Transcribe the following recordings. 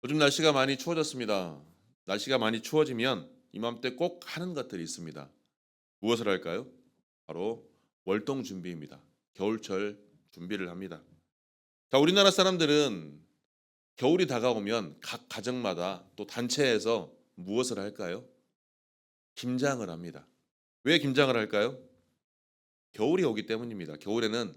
요즘 날씨가 많이 추워졌습니다. 날씨가 많이 추워지면 이맘때 꼭 하는 것들이 있습니다. 무엇을 할까요? 바로 월동 준비입니다. 겨울철 준비를 합니다. 자, 우리나라 사람들은 겨울이 다가오면 각 가정마다 또 단체에서 무엇을 할까요? 김장을 합니다. 왜 김장을 할까요? 겨울이 오기 때문입니다. 겨울에는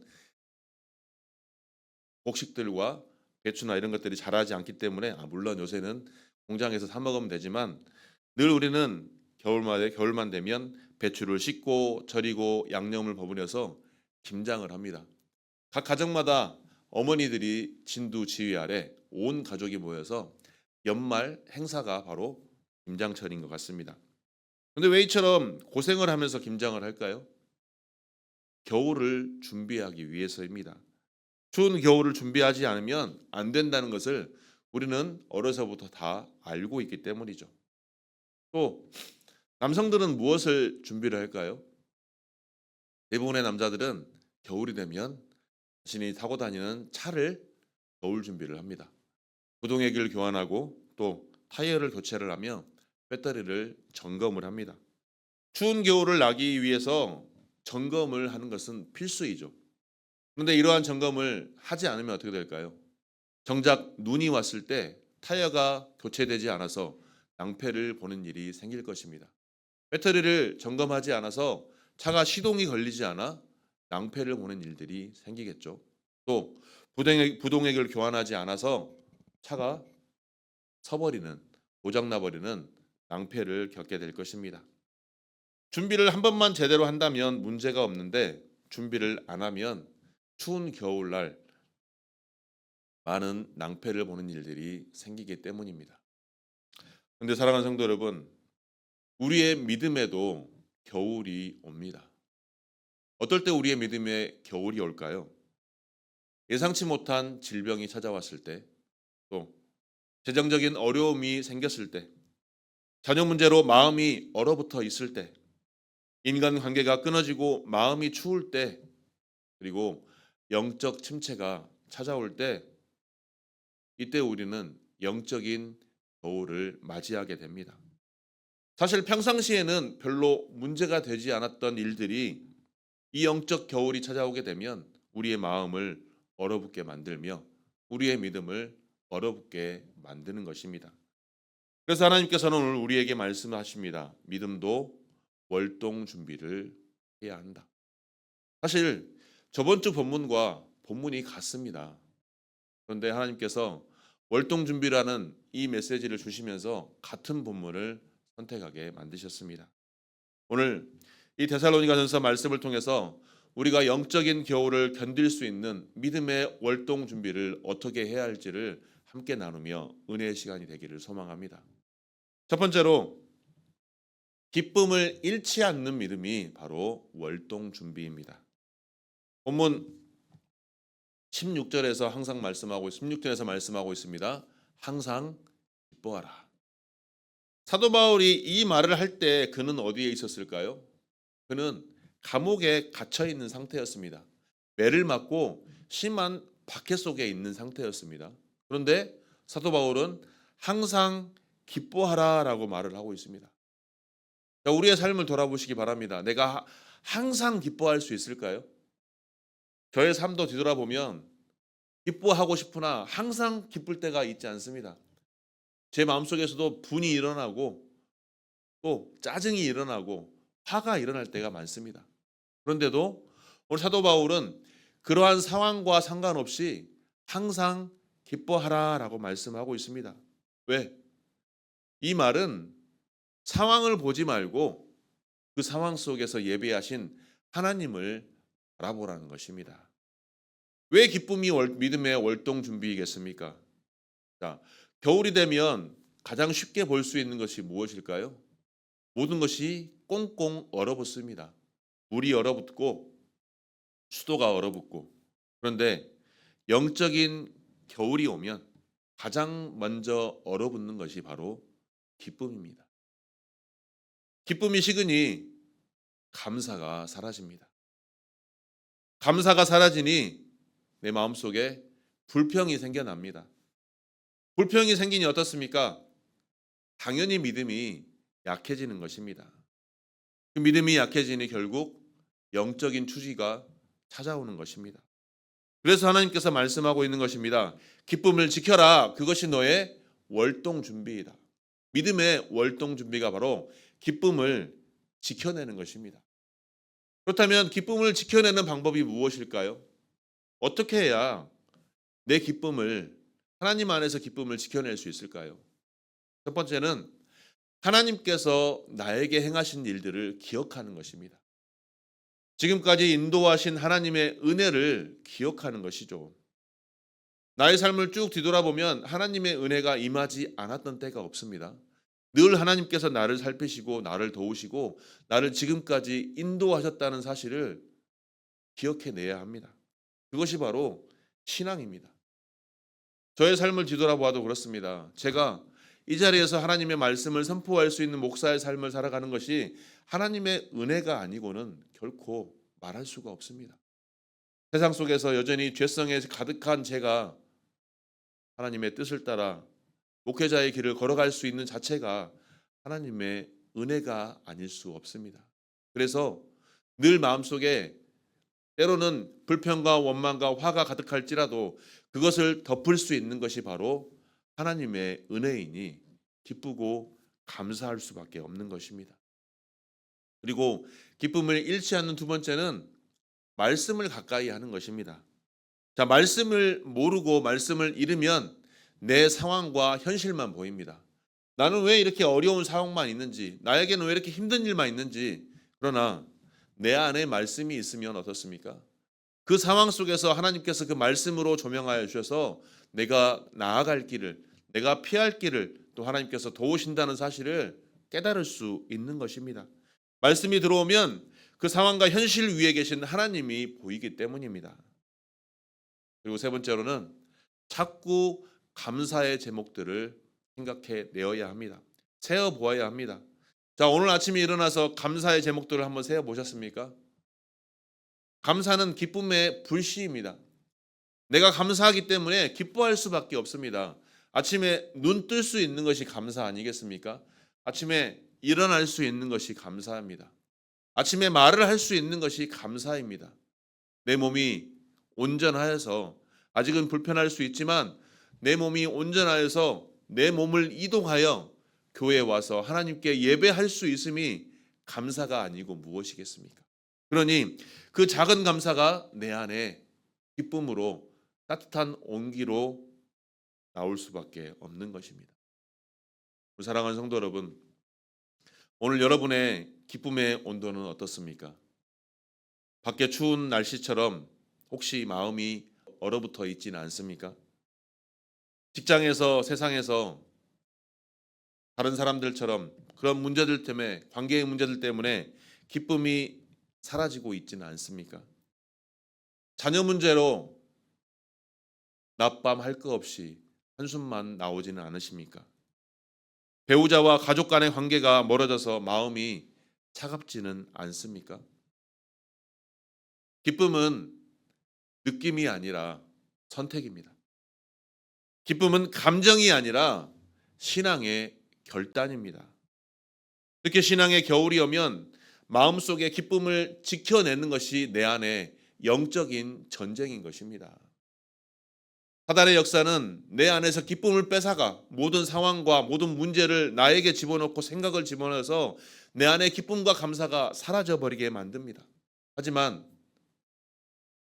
곡식들과 배추나 이런 것들이 자라지 않기 때문에 물론 요새는 공장에서 사 먹으면 되지만 늘 우리는 겨울만 되면 배추를 씻고 절이고 양념을 버무려서 김장을 합니다. 각 가정마다 어머니들이 진두 지휘 아래 온 가족이 모여서 연말 행사가 바로 김장철인 것 같습니다. 그런데 왜 이처럼 고생을 하면서 김장을 할까요? 겨울을 준비하기 위해서입니다. 추운 겨울을 준비하지 않으면 안 된다는 것을 우리는 어려서부터 다 알고 있기 때문이죠. 또 남성들은 무엇을 준비를 할까요? 대부분의 남자들은 겨울이 되면 자신이 타고 다니는 차를 겨울 준비를 합니다. 구동액을 교환하고 또 타이어를 교체를 하며 배터리를 점검을 합니다. 추운 겨울을 나기 위해서 점검을 하는 것은 필수이죠. 그런데 이러한 점검을 하지 않으면 어떻게 될까요? 정작 눈이 왔을 때 타이어가 교체되지 않아서 낭패를 보는 일이 생길 것입니다. 배터리를 점검하지 않아서 차가 시동이 걸리지 않아 낭패를 보는 일들이 생기겠죠. 또 부동액을 교환하지 않아서 차가 서버리는 고장나버리는 낭패를 겪게 될 것입니다. 준비를 한 번만 제대로 한다면 문제가 없는데 준비를 안 하면 추운 겨울날 많은 낭패를 보는 일들이 생기기 때문입니다. 그런데 사랑하는 성도 여러분, 우리의 믿음에도 겨울이 옵니다. 어떨 때 우리의 믿음에 겨울이 올까요? 예상치 못한 질병이 찾아왔을 때, 또 재정적인 어려움이 생겼을 때, 자녀 문제로 마음이 얼어붙어 있을 때, 인간 관계가 끊어지고 마음이 추울 때, 그리고 영적 침체가 찾아올 때, 이때 우리는 영적인 겨울을 맞이하게 됩니다. 사실 평상시에는 별로 문제가 되지 않았던 일들이 이 영적 겨울이 찾아오게 되면 우리의 마음을 얼어붙게 만들며 우리의 믿음을 얼어붙게 만드는 것입니다. 그래서 하나님께서는 오늘 우리에게 말씀하십니다. 믿음도 월동 준비를 해야 한다. 사실 저번 주 본문과 본문이 같습니다. 그런데 하나님께서 월동 준비라는 이 메시지를 주시면서 같은 본문을 선택하게 만드셨습니다. 오늘 이 데살로니가전서 말씀을 통해서 우리가 영적인 겨울을 견딜 수 있는 믿음의 월동 준비를 어떻게 해야 할지를 함께 나누며 은혜의 시간이 되기를 소망합니다. 첫 번째로 기쁨을 잃지 않는 믿음이 바로 월동 준비입니다. 본문 16절에서 항상 말씀하고 16절에서 말씀하고 있습니다. 항상 기뻐하라. 사도 바울이 이 말을 할 때 그는 어디에 있었을까요? 그는 감옥에 갇혀 있는 상태였습니다. 매를 맞고 심한 박해 속에 있는 상태였습니다. 그런데 사도 바울은 항상 기뻐하라라고 말을 하고 있습니다. 자, 우리의 삶을 돌아보시기 바랍니다. 내가 항상 기뻐할 수 있을까요? 저의 삶도 뒤돌아보면 기뻐하고 싶으나 항상 기쁠 때가 있지 않습니다. 제 마음속에서도 분이 일어나고 또 짜증이 일어나고 화가 일어날 때가 많습니다. 그런데도 오늘 사도 바울은 그러한 상황과 상관없이 항상 기뻐하라라고 말씀하고 있습니다. 왜? 이 말은 상황을 보지 말고 그 상황 속에서 예배하신 하나님을 바라보라는 것입니다. 왜 기쁨이 믿음의 월동 준비이겠습니까? 자, 겨울이 되면 가장 쉽게 볼 수 있는 것이 무엇일까요? 모든 것이 꽁꽁 얼어붙습니다. 물이 얼어붙고 수도가 얼어붙고 그런데 영적인 겨울이 오면 가장 먼저 얼어붙는 것이 바로 기쁨입니다. 기쁨이 식으니 감사가 사라집니다. 감사가 사라지니 내 마음속에 불평이 생겨납니다. 불평이 생기니 어떻습니까? 당연히 믿음이 약해지는 것입니다. 그 믿음이 약해지니 결국 영적인 투지가 찾아오는 것입니다. 그래서 하나님께서 말씀하고 있는 것입니다. 기쁨을 지켜라. 그것이 너의 월동 준비이다. 믿음의 월동 준비가 바로 기쁨을 지켜내는 것입니다. 그렇다면 기쁨을 지켜내는 방법이 무엇일까요? 어떻게 해야 내 기쁨을, 하나님 안에서 기쁨을 지켜낼 수 있을까요? 첫 번째는 하나님께서 나에게 행하신 일들을 기억하는 것입니다. 지금까지 인도하신 하나님의 은혜를 기억하는 것이죠. 나의 삶을 쭉 뒤돌아보면 하나님의 은혜가 임하지 않았던 때가 없습니다. 늘 하나님께서 나를 살피시고 나를 도우시고 나를 지금까지 인도하셨다는 사실을 기억해내야 합니다. 그것이 바로 신앙입니다. 저의 삶을 뒤돌아보아도 그렇습니다. 제가 이 자리에서 하나님의 말씀을 선포할 수 있는 목사의 삶을 살아가는 것이 하나님의 은혜가 아니고는 결코 말할 수가 없습니다. 세상 속에서 여전히 죄성에 가득한 제가 하나님의 뜻을 따라 목회자의 길을 걸어갈 수 있는 자체가 하나님의 은혜가 아닐 수 없습니다. 그래서 늘 마음속에 때로는 불평과 원망과 화가 가득할지라도 그것을 덮을 수 있는 것이 바로 하나님의 은혜이니 기쁘고 감사할 수밖에 없는 것입니다. 그리고 기쁨을 잃지 않는 두 번째는 말씀을 가까이 하는 것입니다. 자, 말씀을 모르고 말씀을 잃으면 내 상황과 현실만 보입니다. 나는 왜 이렇게 어려운 상황만 있는지, 나에게는 왜 이렇게 힘든 일만 있는지. 그러나 내 안에 말씀이 있으면 어떻습니까? 그 상황 속에서 하나님께서 그 말씀으로 조명하여 주셔서 내가 나아갈 길을, 내가 피할 길을 또 하나님께서 도우신다는 사실을 깨달을 수 있는 것입니다. 말씀이 들어오면 그 상황과 현실 위에 계신 하나님이 보이기 때문입니다. 그리고 세 번째로는 자꾸 감사의 제목들을 생각해 내어야 합니다. 세어 보아야 합니다. 자, 오늘 아침에 일어나서 감사의 제목들을 한번 세어 보셨습니까? 감사는 기쁨의 불씨입니다. 내가 감사하기 때문에 기뻐할 수밖에 없습니다. 아침에 눈 뜰 수 있는 것이 감사 아니겠습니까? 아침에 일어날 수 있는 것이 감사합니다. 아침에 말을 할 수 있는 것이 감사입니다. 내 몸이 온전하여서, 아직은 불편할 수 있지만 내 몸이 온전하여서 내 몸을 이동하여 교회에 와서 하나님께 예배할 수 있음이 감사가 아니고 무엇이겠습니까? 그러니 그 작은 감사가 내 안에 기쁨으로, 따뜻한 온기로 나올 수밖에 없는 것입니다. 사랑하는 성도 여러분, 오늘 여러분의 기쁨의 온도는 어떻습니까? 밖에 추운 날씨처럼 혹시 마음이 얼어붙어 있지는 않습니까? 직장에서, 세상에서 다른 사람들처럼 그런 문제들 때문에, 관계의 문제들 때문에 기쁨이 사라지고 있지는 않습니까? 자녀 문제로 낮밤 할 것 없이 한숨만 나오지는 않으십니까? 배우자와 가족 간의 관계가 멀어져서 마음이 차갑지는 않습니까? 기쁨은 느낌이 아니라 선택입니다. 기쁨은 감정이 아니라 신앙의 결단입니다. 이렇게 신앙의 겨울이 오면 마음속에 기쁨을 지켜내는 것이 내 안에 영적인 전쟁인 것입니다. 사단의 역사는 내 안에서 기쁨을 뺏어가 모든 상황과 모든 문제를 나에게 집어넣고 생각을 집어넣어서 내 안에 기쁨과 감사가 사라져버리게 만듭니다. 하지만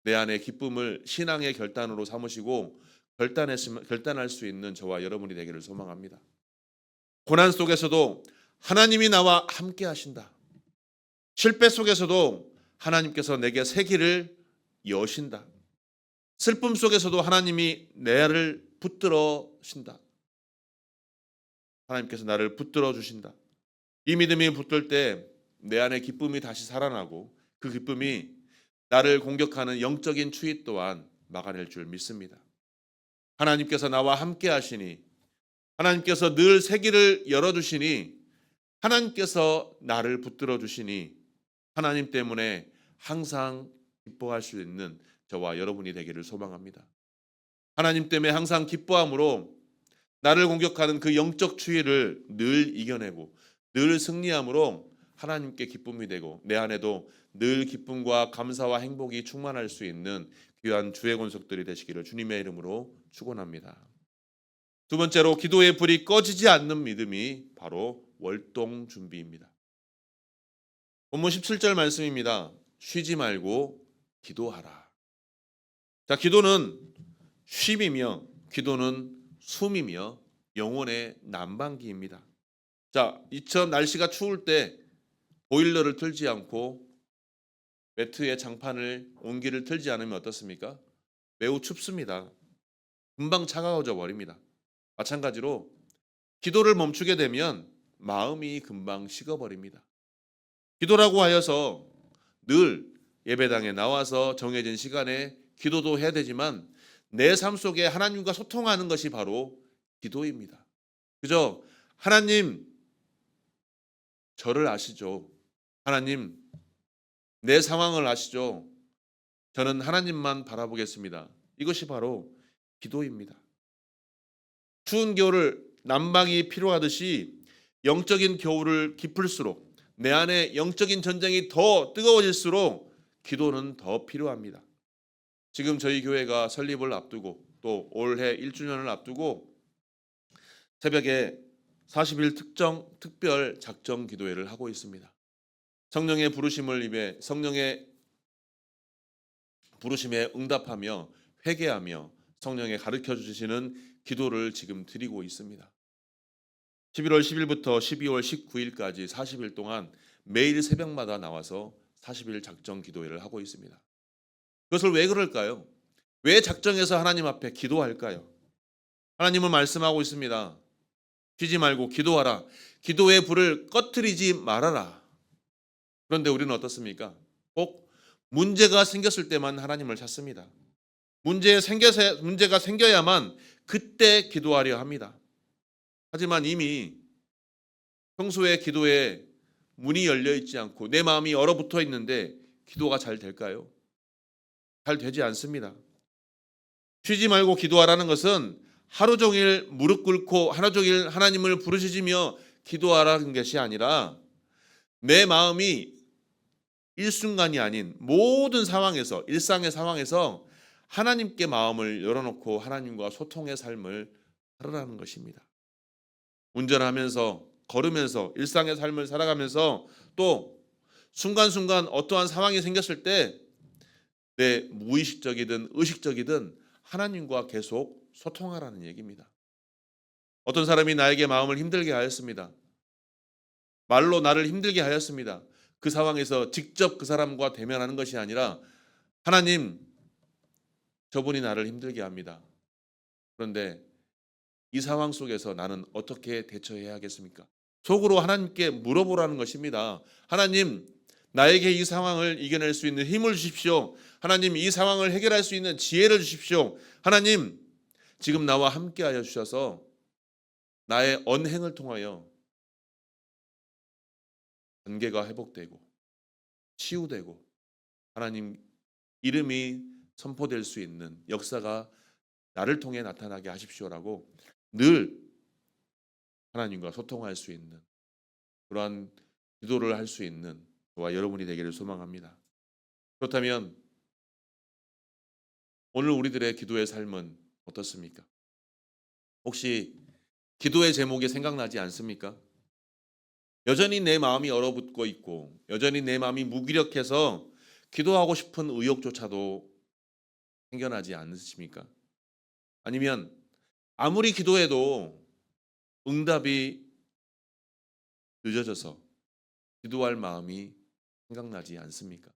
내 안에 기쁨을 신앙의 결단으로 삼으시고 결단할 수 있는 저와 여러분이 되기를 소망합니다. 고난 속에서도 하나님이 나와 함께 하신다. 실패 속에서도 하나님께서 내게 새 길을 여신다. 슬픔 속에서도 하나님이 나를 붙들어 신다. 하나님께서 나를 붙들어 주신다. 이 믿음이 붙들 때 내 안에 기쁨이 다시 살아나고 그 기쁨이 나를 공격하는 영적인 추위 또한 막아낼 줄 믿습니다. 하나님께서 나와 함께 하시니, 하나님께서 늘 새 길을 열어주시니, 하나님께서 나를 붙들어 주시니 하나님 때문에 항상 기뻐할 수 있는 저와 여러분이 되기를 소망합니다. 하나님 때문에 항상 기뻐함으로 나를 공격하는 그 영적 추위를 늘 이겨내고 늘 승리함으로 하나님께 기쁨이 되고 내 안에도 늘 기쁨과 감사와 행복이 충만할 수 있는 귀한 주의 권속들이 되시기를 주님의 이름으로 축원합니다. 두 번째로 기도의 불이 꺼지지 않는 믿음이 바로 월동 준비입니다. 본문 17절 말씀입니다. 쉬지 말고 기도하라. 자, 기도는 쉼이며 기도는 숨이며 영혼의 난방기입니다. 자, 이처럼 날씨가 추울 때 보일러를 틀지 않고 매트에 장판을 온기를 틀지 않으면 어떻습니까? 매우 춥습니다. 금방 차가워져 버립니다. 마찬가지로 기도를 멈추게 되면 마음이 금방 식어버립니다. 기도라고 하여서 늘 예배당에 나와서 정해진 시간에 기도도 해야 되지만 내 삶 속에 하나님과 소통하는 것이 바로 기도입니다. 그저 하나님 저를 아시죠? 하나님 내 상황을 아시죠? 저는 하나님만 바라보겠습니다. 이것이 바로 기도입니다. 추운 겨울을 난방이 필요하듯이 영적인 겨울을 깊을수록 내 안에 영적인 전쟁이 더 뜨거워질수록 기도는 더 필요합니다. 지금 저희 교회가 설립을 앞두고 또 올해 1주년을 앞두고 새벽에 40일 특별 작정 기도회를 하고 있습니다. 성령의 부르심을 입에 성령의 부르심에 응답하며 회개하며 성령의 가르쳐 주시는 기도를 지금 드리고 있습니다. 11월 10일부터 12월 19일까지 40일 동안 매일 새벽마다 나와서 40일 작정 기도회를 하고 있습니다. 그것을 왜 그럴까요? 왜 작정해서 하나님 앞에 기도할까요? 하나님은 말씀하고 있습니다. 쉬지 말고 기도하라. 기도의 불을 꺼트리지 말아라. 그런데 우리는 어떻습니까? 꼭 문제가 생겼을 때만 하나님을 찾습니다. 문제가 생겨야만 그때 기도하려 합니다. 하지만 이미 평소에 기도에 문이 열려 있지 않고 내 마음이 얼어붙어 있는데 기도가 잘 될까요? 잘 되지 않습니다. 쉬지 말고 기도하라는 것은 하루 종일 무릎 꿇고 하루 종일 하나님을 부르짖으며 기도하라는 것이 아니라 내 마음이 일순간이 아닌 모든 상황에서 일상의 상황에서 하나님께 마음을 열어놓고 하나님과 소통의 삶을 살아가는 것입니다. 운전하면서 걸으면서 일상의 삶을 살아가면서 또 순간순간 어떠한 상황이 생겼을 때 내 무의식적이든 의식적이든 하나님과 계속 소통하라는 얘기입니다. 어떤 사람이 나에게 마음을 힘들게 하였습니다. 말로 나를 힘들게 하였습니다. 그 상황에서 직접 그 사람과 대면하는 것이 아니라 하나님, 저분이 나를 힘들게 합니다. 그런데 이 상황 속에서 나는 어떻게 대처해야 하겠습니까? 속으로 하나님께 물어보라는 것입니다. 하나님, 나에게 이 상황을 이겨낼 수 있는 힘을 주십시오. 하나님, 이 상황을 해결할 수 있는 지혜를 주십시오. 하나님, 지금 나와 함께하여 주셔서 나의 언행을 통하여 관계가 회복되고 치유되고 하나님 이름이 선포될 수 있는 역사가 나를 통해 나타나게 하십시오라고 늘 하나님과 소통할 수 있는 그러한 기도를 할 수 있는 저와 여러분이 되기를 소망합니다. 그렇다면 오늘 우리들의 기도의 삶은 어떻습니까? 혹시 기도의 제목이 생각나지 않습니까? 여전히 내 마음이 얼어붙고 있고 여전히 내 마음이 무기력해서 기도하고 싶은 의욕조차도 생겨나지 않으십니까? 아니면 아무리 기도해도 응답이 늦어져서 기도할 마음이 생각나지 않습니까?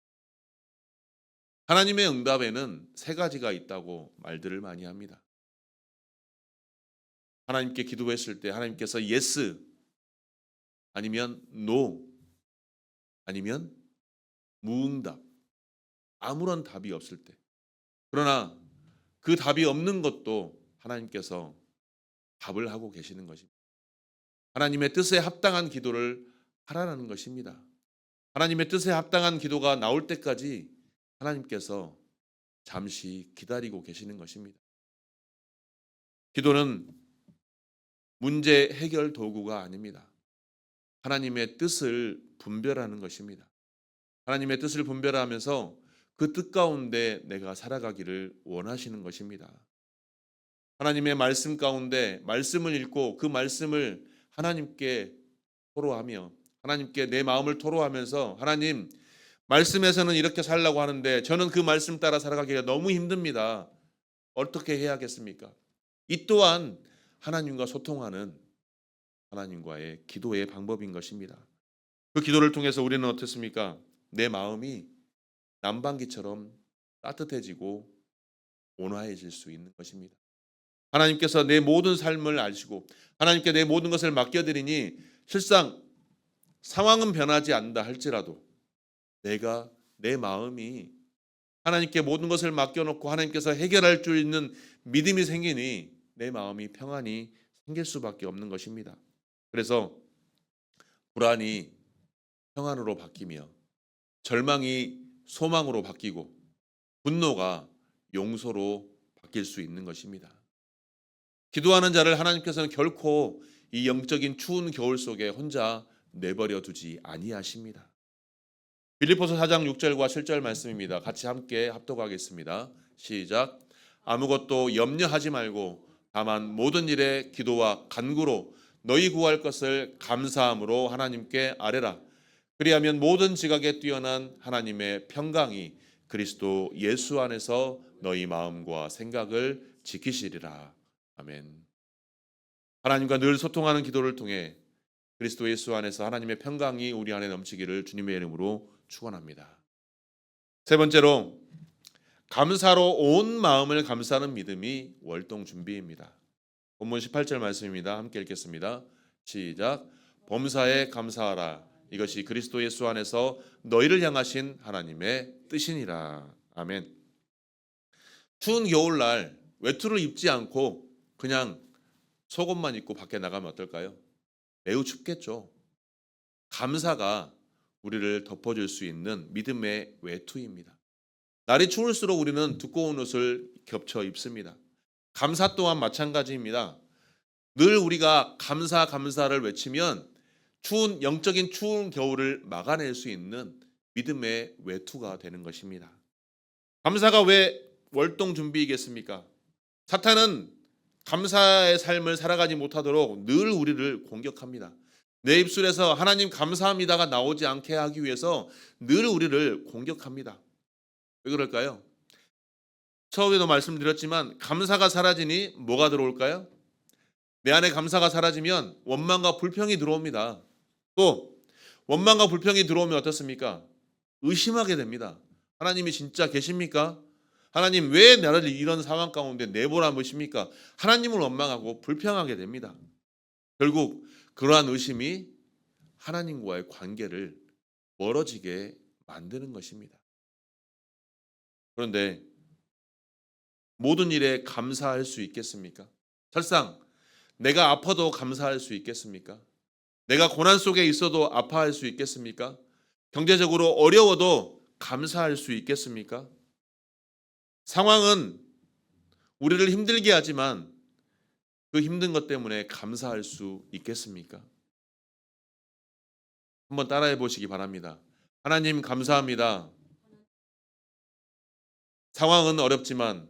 하나님의 응답에는 세 가지가 있다고 말들을 많이 합니다. 하나님께 기도했을 때 하나님께서 yes 아니면 no 아니면 무응답 아무런 답이 없을 때 그러나 그 답이 없는 것도 하나님께서 답을 하고 계시는 것입니다. 하나님의 뜻에 합당한 기도를 하라는 것입니다. 하나님의 뜻에 합당한 기도가 나올 때까지 하나님께서 잠시 기다리고 계시는 것입니다. 기도는 문제 해결 도구가 아닙니다. 하나님의 뜻을 분별하는 것입니다. 하나님의 뜻을 분별하면서 그 뜻 가운데 내가 살아가기를 원하시는 것입니다. 하나님의 말씀 가운데 말씀을 읽고 그 말씀을 하나님께 토로하며 하나님께 내 마음을 토로하면서 하나님, 말씀에서는 이렇게 살라고 하는데 저는 그 말씀 따라 살아가기가 너무 힘듭니다. 어떻게 해야겠습니까? 이 또한 하나님과 소통하는 하나님과의 기도의 방법인 것입니다. 그 기도를 통해서 우리는 어떻습니까? 내 마음이 난방기처럼 따뜻해지고 온화해질 수 있는 것입니다. 하나님께서 내 모든 삶을 아시고 하나님께 내 모든 것을 맡겨드리니 실상 상황은 변하지 않는다 할지라도 내가 내 마음이 하나님께 모든 것을 맡겨놓고 하나님께서 해결할 줄 있는 믿음이 생기니 내 마음이 평안이 생길 수밖에 없는 것입니다. 그래서 불안이 평안으로 바뀌며 절망이 소망으로 바뀌고 분노가 용서로 바뀔 수 있는 것입니다. 기도하는 자를 하나님께서는 결코 이 영적인 추운 겨울 속에 혼자 내버려 두지 아니하십니다. 빌립보서 4장 6절과 7절 말씀입니다. 같이 함께 합독하겠습니다. 시작. 아무것도 염려하지 말고 다만 모든 일에 기도와 간구로 너희 구할 것을 감사함으로 하나님께 아뢰라. 그리하면 모든 지각에 뛰어난 하나님의 평강이 그리스도 예수 안에서 너희 마음과 생각을 지키시리라. 아멘. 하나님과 늘 소통하는 기도를 통해 그리스도 예수 안에서 하나님의 평강이 우리 안에 넘치기를 주님의 이름으로 축원합니다. 세 번째로 감사로 온 마음을 감사하는 믿음이 월동 준비입니다. 본문 18절 말씀입니다. 함께 읽겠습니다. 시작. 범사에 감사하라. 이것이 그리스도 예수 안에서 너희를 향하신 하나님의 뜻이니라. 아멘. 추운 겨울날 외투를 입지 않고 그냥 속옷만 입고 밖에 나가면 어떨까요? 매우 춥겠죠. 감사가 우리를 덮어줄 수 있는 믿음의 외투입니다. 날이 추울수록 우리는 두꺼운 옷을 겹쳐 입습니다. 감사 또한 마찬가지입니다. 늘 우리가 감사를 외치면 영적인 추운 겨울을 막아낼 수 있는 믿음의 외투가 되는 것입니다. 감사가 왜 월동 준비이겠습니까? 사탄은 감사의 삶을 살아가지 못하도록 늘 우리를 공격합니다. 내 입술에서 하나님 감사합니다가 나오지 않게 하기 위해서 늘 우리를 공격합니다. 왜 그럴까요? 처음에도 말씀드렸지만 감사가 사라지니 뭐가 들어올까요? 내 안에 감사가 사라지면 원망과 불평이 들어옵니다. 또 원망과 불평이 들어오면 어떻습니까? 의심하게 됩니다. 하나님이 진짜 계십니까? 하나님 왜 나를 이런 상황 가운데 내버려 두십니까? 하나님을 원망하고 불평하게 됩니다. 결국 그러한 의심이 하나님과의 관계를 멀어지게 만드는 것입니다. 그런데 모든 일에 감사할 수 있겠습니까? 설상 내가 아파도 감사할 수 있겠습니까? 내가 고난 속에 있어도 아파할 수 있겠습니까? 경제적으로 어려워도 감사할 수 있겠습니까? 상황은 우리를 힘들게 하지만 그 힘든 것 때문에 감사할 수 있겠습니까? 한번 따라해 보시기 바랍니다. 하나님 감사합니다. 상황은 어렵지만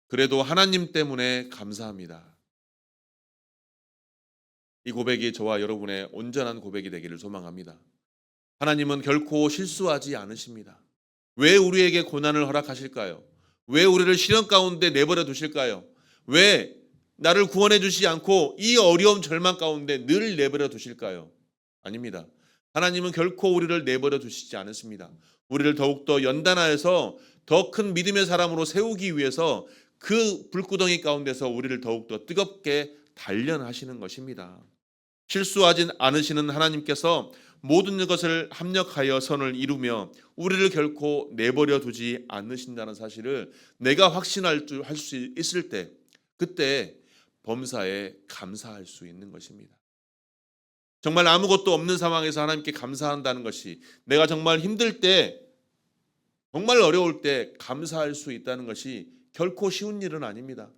그래도 하나님 때문에 감사합니다. 이 고백이 저와 여러분의 온전한 고백이 되기를 소망합니다. 하나님은 결코 실수하지 않으십니다. 왜 우리에게 고난을 허락하실까요? 왜 우리를 시련 가운데 내버려 두실까요? 왜 나를 구원해 주시지 않고 이 어려움 절망 가운데 늘 내버려 두실까요? 아닙니다. 하나님은 결코 우리를 내버려 두시지 않으십니다. 우리를 더욱더 연단하여서 더 큰 믿음의 사람으로 세우기 위해서 그 불구덩이 가운데서 우리를 더욱더 뜨겁게 단련하시는 것입니다. 실수하지 않으시는 하나님께서 모든 것을 합력하여 선을 이루며 우리를 결코 내버려 두지 않으신다는 사실을 내가 확신할 수 있을 때 그때 범사에 감사할 수 있는 것입니다. 정말 아무것도 없는 상황에서 하나님께 감사한다는 것이 내가 정말 힘들 때 정말 어려울 때 감사할 수 있다는 것이 결코 쉬운 일은 아닙니다.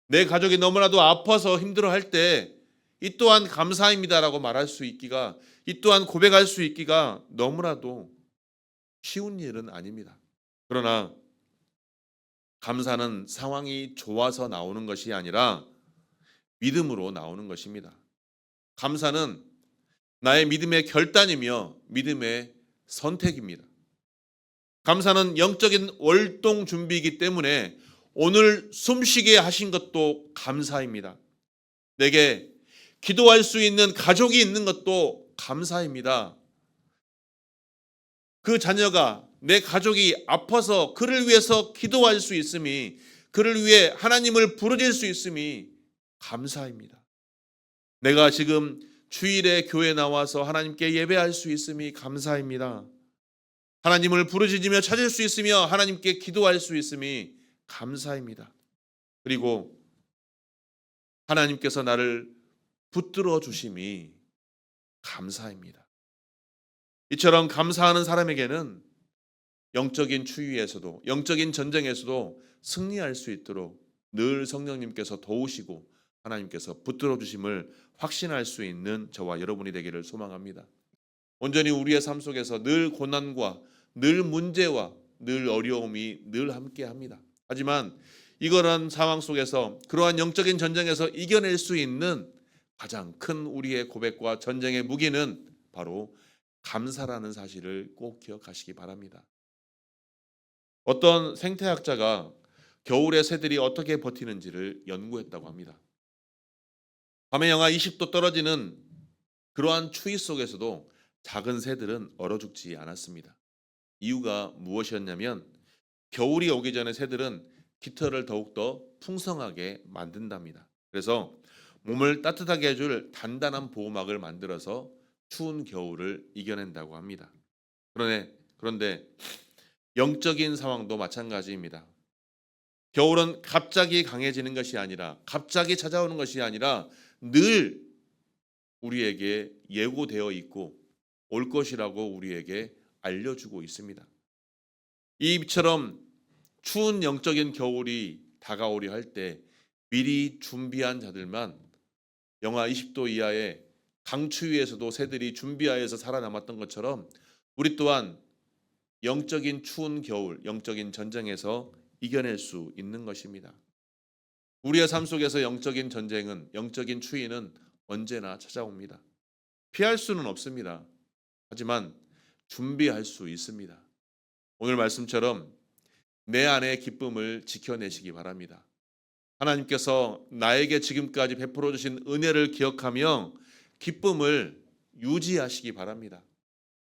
내 가족이 너무나도 아파서 힘들어할 때 이 또한 감사입니다라고 말할 수 있기가, 이 또한 고백할 수 있기가 너무나도 쉬운 일은 아닙니다. 그러나 감사는 상황이 좋아서 나오는 것이 아니라 믿음으로 나오는 것입니다. 감사는 나의 믿음의 결단이며 믿음의 선택입니다. 감사는 영적인 월동 준비이기 때문에 오늘 숨쉬게 하신 것도 감사입니다. 내게 기도할 수 있는 가족이 있는 것도 감사입니다. 그 자녀가, 내 가족이 아파서 그를 위해서 기도할 수 있음이, 그를 위해 하나님을 부르짖을 수 있음이 감사입니다. 내가 지금 주일에 교회 나와서 하나님께 예배할 수 있음이 감사입니다. 하나님을 부르짖으며 찾을 수 있으며 하나님께 기도할 수 있음이 감사입니다. 그리고 하나님께서 나를 붙들어 주심이 감사입니다. 이처럼 감사하는 사람에게는 영적인 추위에서도, 영적인 전쟁에서도 승리할 수 있도록 늘 성령님께서 도우시고 하나님께서 붙들어 주심을 확신할 수 있는 저와 여러분이 되기를 소망합니다. 온전히 우리의 삶 속에서 늘 고난과 늘 문제와 늘 어려움이 늘 함께합니다. 하지만 이러한 상황 속에서, 그러한 영적인 전쟁에서 이겨낼 수 있는 가장 큰 우리의 고백과 전쟁의 무기는 바로 감사라는 사실을 꼭 기억하시기 바랍니다. 어떤 생태학자가 겨울에 새들이 어떻게 버티는지를 연구했다고 합니다. 밤에 영하 20도 떨어지는 그러한 추위 속에서도 작은 새들은 얼어 죽지 않았습니다. 이유가 무엇이었냐면 겨울이 오기 전에 새들은 깃털을 더욱더 풍성하게 만든답니다. 그래서 몸을 따뜻하게 해줄 단단한 보호막을 만들어서 추운 겨울을 이겨낸다고 합니다. 그런데 영적인 상황도 마찬가지입니다. 겨울은 갑자기 강해지는 것이 아니라, 갑자기 찾아오는 것이 아니라 늘 우리에게 예고되어 있고 올 것이라고 우리에게 알려주고 있습니다. 이처럼 추운 영적인 겨울이 다가오려 할 때 미리 준비한 자들만 영하 20도 이하의 강추위에서도 새들이 준비하여서 살아남았던 것처럼 우리 또한 영적인 추운 겨울, 영적인 전쟁에서 이겨낼 수 있는 것입니다. 우리의 삶 속에서 영적인 전쟁은, 영적인 추위는 언제나 찾아옵니다. 피할 수는 없습니다. 하지만 준비할 수 있습니다. 오늘 말씀처럼 내 안의 기쁨을 지켜내시기 바랍니다. 하나님께서 나에게 지금까지 베풀어 주신 은혜를 기억하며 기쁨을 유지하시기 바랍니다.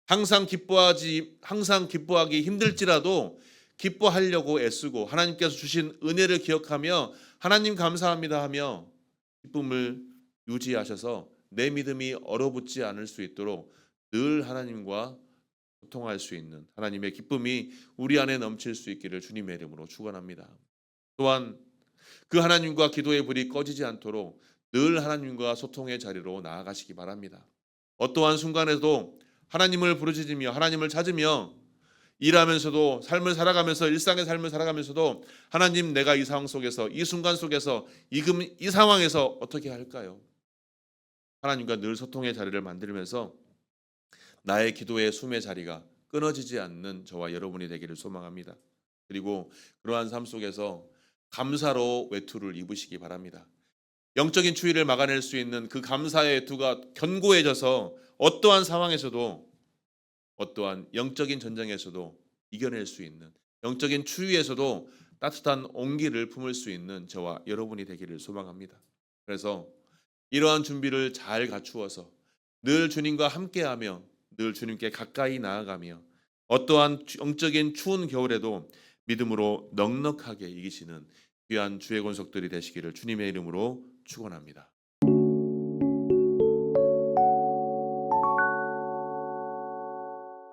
항상 기뻐하기 힘들지라도 기뻐하려고 애쓰고 하나님께서 주신 은혜를 기억하며 하나님 감사합니다 하며 기쁨을 유지하셔서 내 믿음이 얼어붙지 않을 수 있도록 늘 하나님과 소통할 수 있는 하나님의 기쁨이 우리 안에 넘칠 수 있기를 주님의 이름으로 축원합니다. 또한 그 하나님과 기도의 불이 꺼지지 않도록 늘 하나님과 소통의 자리로 나아가시기 바랍니다. 어떠한 순간에도 하나님을 부르짖으며 하나님을 찾으며 일하면서도, 삶을 살아가면서, 일상의 삶을 살아가면서도 하나님, 내가 이 상황 속에서, 이 순간 속에서, 이 상황에서 어떻게 할까요? 하나님과 늘 소통의 자리를 만들면서 나의 기도의 숨의 자리가 끊어지지 않는 저와 여러분이 되기를 소망합니다. 그리고 그러한 삶 속에서 감사로 외투를 입으시기 바랍니다. 영적인 추위를 막아낼 수 있는 그 감사의 외투가 견고해져서 어떠한 상황에서도, 어떠한 영적인 전쟁에서도 이겨낼 수 있는, 영적인 추위에서도 따뜻한 온기를 품을 수 있는 저와 여러분이 되기를 소망합니다. 그래서 이러한 준비를 잘 갖추어서 늘 주님과 함께하며 늘 주님께 가까이 나아가며 어떠한 영적인 추운 겨울에도 믿음으로 넉넉하게 이기시는 귀한 주의 권속들이 되시기를 주님의 이름으로 축원합니다.